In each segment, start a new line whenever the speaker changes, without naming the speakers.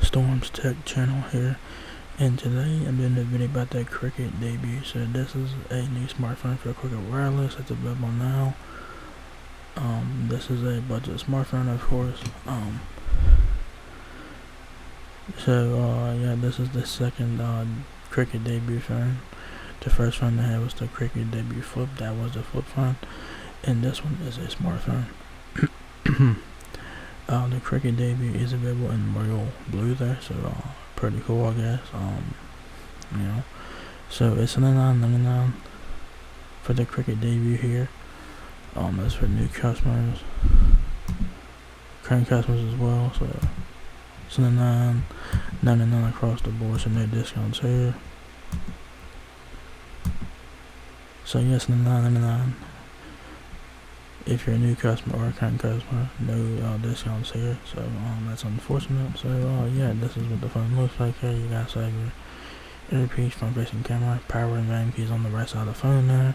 Storm's Tech channel here, and today I'm doing a video about that Cricket debut. So this is a new smartphone for Cricket Wireless. It's available now. This is a budget smartphone, of course. Yeah, this is the second Cricket debut phone. The first phone they had was the Cricket debut flip. That was the flip phone, and this one is a smartphone. The Cricket debut is available in royal blue there, so pretty cool, I guess. You know, so it's $99.99 for the Cricket debut here. That's for new customers, current customers as well. So it's $99.99 across the board, so no discounts here. So yes, $99.99. If you're a new customer or a current customer, no discounts here, so that's unfortunate. So yeah, this is what the phone looks like here. You guys have your earpiece, front-facing camera, power and volume keys on the right side of the phone there.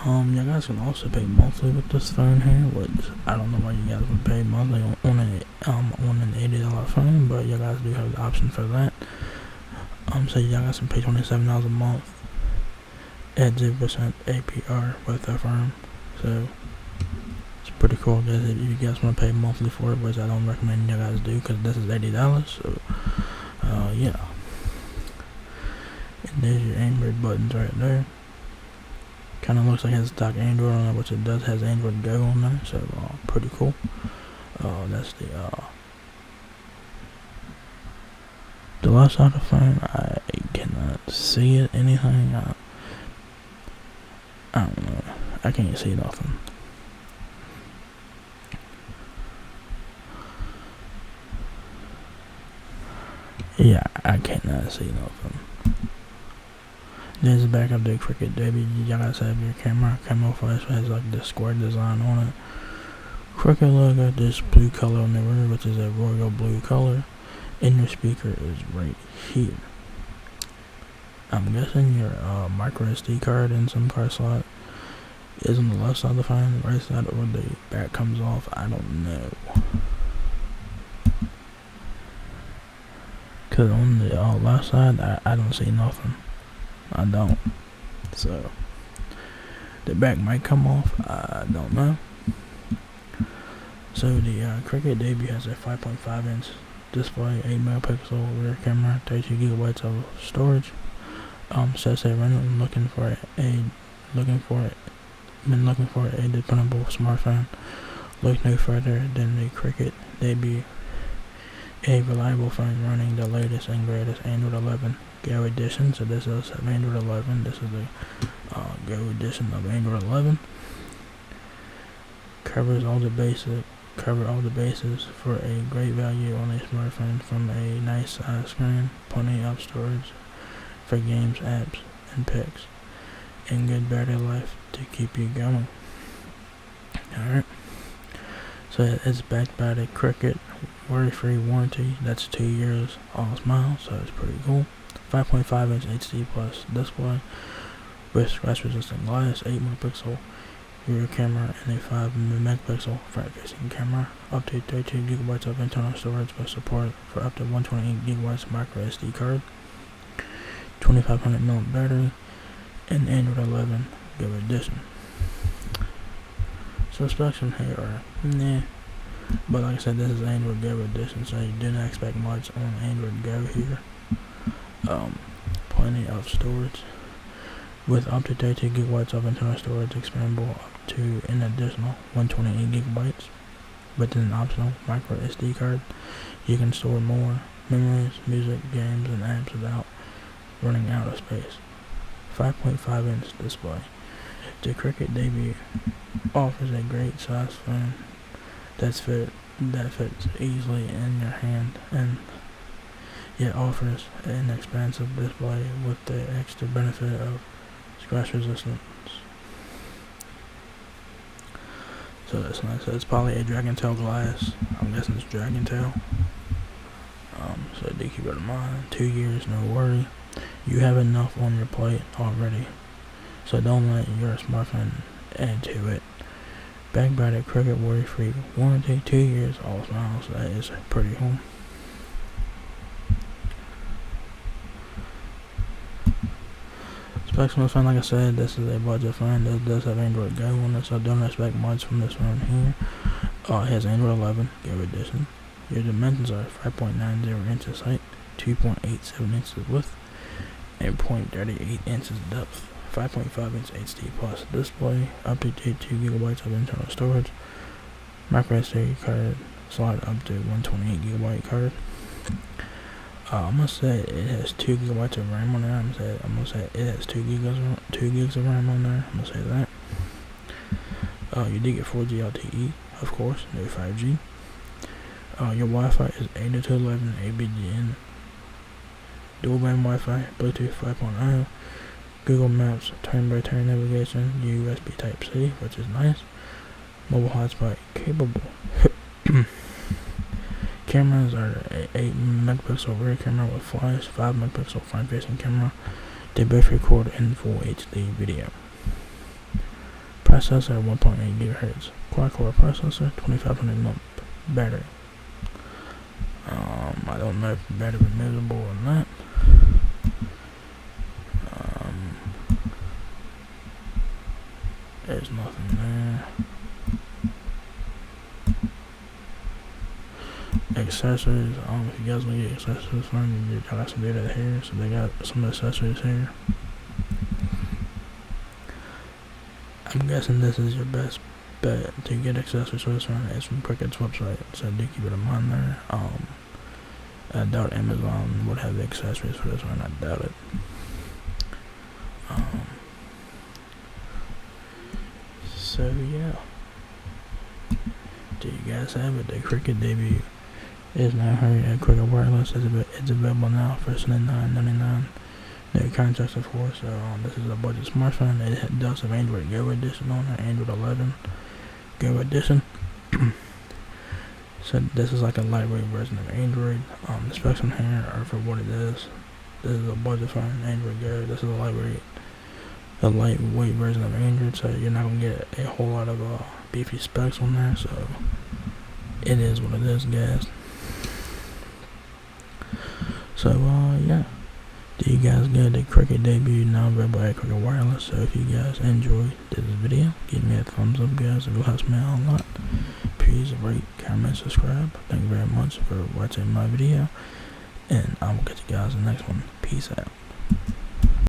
You guys can also pay monthly with this phone here, which I don't know why you guys would pay monthly on an $80 phone, but you guys do have the option for that. So you guys can pay $27 a month at 0% APR with the firm. So it's pretty cool, guys. If you guys want to pay monthly for it, which I don't recommend you guys do, because this is $80. So yeah, and there's your Android buttons right there. Kind of looks like it has stock Android on it, which it does. Has Android Go on there, so pretty cool. That's the left side of the phone. I cannot see it. Anything. I don't know. I can't see nothing. Yeah, I cannot see nothing. There's the back of the Cricket debut. You guys have your camera. Camera flash has like this square design on it. Cricket logo, this blue color on the rear, which is a royal blue color. And your speaker is right here. I'm guessing your micro SD card in some card slot is on the left side of the phone, the right side, or the back comes off. I don't know. Cause on the left side, I don't see nothing. I don't. So the back might come off. I don't know. So the Cricket debut has a 5.5-inch display, 8 megapixel rear camera, 32 gigabytes of storage. Says they're looking for a dependable smartphone. Look no further than the Cricket debut, a reliable phone running the latest and greatest Android 11 Go edition. So this is Android 11. This is the Go edition of Android 11. Cover all the bases for a great value on a smartphone, from a nice size screen, plenty of storage for games, apps, and pics, and good battery life to keep you going. Alright, so it's backed by the Cricket worry-free warranty. That's 2 years, all smiles, so it's pretty cool. 5.5-inch HD plus display with scratch-resistant glass, 8 megapixel rear camera, and a 5 megapixel front-facing camera. Up to 32 gigabytes of internal storage with support for up to 128 gigabytes micro SD card. 2500 mAh battery, and Android 11 Go edition. So specs in here are nah, but like I said, this is Android Go edition, so you do not expect much on Android Go here. Plenty of storage with up to 32 gigabytes of internal storage, expandable up to an additional 128 gigabytes. With an optional micro SD card, you can store more memories, music, games, and apps without running out of space. 5.5-inch display. The Cricket debut offers a great size phone that fits easily in your hand, and yet offers an expansive display with the extra benefit of scratch resistance. So that's nice. So it's probably a dragon tail glass. I'm guessing it's dragon tail. So do keep it in mind. 2 years, no worry. You have enough on your plate already, so don't let your smartphone add to it. Backed by the Cricket worry-free warranty, 2 years, all smiles. That is pretty cool. specs on this phone, like I said, this is a budget phone. It does have Android Go on it, so don't expect much from this phone here. It has Android 11 Go edition. Your dimensions are 5.90 inches height, 2.87 inches width, and 0.38 inches depth. 5.5 inch HD plus display, up to 2 gigabytes of internal storage, micro SD card slot up to 128 gigabyte card. I'm gonna say it has 2 gigabytes of RAM on there. I'm gonna say it has 2 gigs of RAM on there. I'm gonna say that. You did get 4G LTE, of course, no 5G. Your Wi-Fi is 802.11 ABGN, dual band Wi-Fi, Bluetooth 5.0, Google Maps, turn-by-turn navigation, USB Type-C, which is nice. Mobile hotspot capable. Cameras are 8 megapixel rear camera with flash, 5 megapixel front-facing camera. They both record in full HD video. Processor 1.8 GHz, quad-core processor, 2500 mAh battery. I don't know if the battery is removable or not. There's nothing there. Accessories, if you guys want to get accessories from, you got some data here, so they got some accessories here. I'm guessing this is your best bet to get accessories for this one. It's from Cricket's website, so do keep it in mind there. I doubt Amazon would have the accessories for this one. I doubt it. So yeah, do you guys have it? The Cricket debut is now heard at Cricket Wireless. It's available now for $79.99. No contracts, of course. This is a budget smartphone. It does have Android Go edition on it, Android 11 Go edition. So this is like a lightweight version of Android. The specs on here are for what it is. This is a budget phone, Android Go. This is a lightweight version of Android, so you're not gonna get a whole lot of beefy specs on there. So it is what it is, guys. So yeah, do you guys get the Cricket debut now available at Cricket Wireless? So if you guys enjoyed this video, give me a thumbs up, guys. It will help me out a lot. Please rate, comment, subscribe. Thank you very much for watching my video, and I will catch you guys in the next one. Peace out.